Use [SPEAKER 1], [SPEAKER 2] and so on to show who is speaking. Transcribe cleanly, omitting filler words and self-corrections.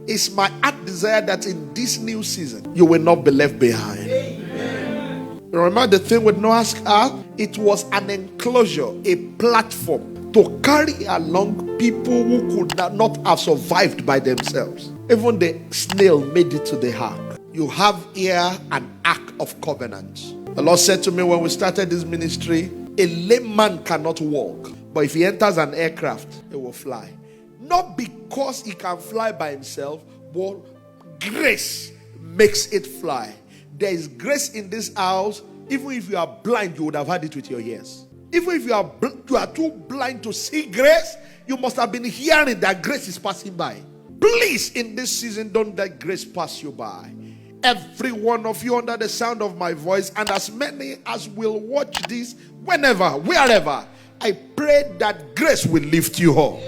[SPEAKER 1] It's my heart desire that in this new season, you will not be left behind. Amen. Remember the thing with Noah's Ark? It was an enclosure, a platform to carry along people who could not have survived by themselves. Even the snail made it to the ark. You have here an ark of covenant. The Lord said to me when we started this ministry, a lame man cannot walk, but if he enters an aircraft, he will fly. Not because he can fly by himself, but grace makes it fly. There is grace in this house. Even if you are blind, you would have had it with your ears. Even if you are too blind to see grace, you must have been hearing that grace is passing by. Please, in this season, don't let grace pass you by. Every one of you under the sound of my voice, and as many as will watch this, whenever, wherever, I pray that grace will lift you up.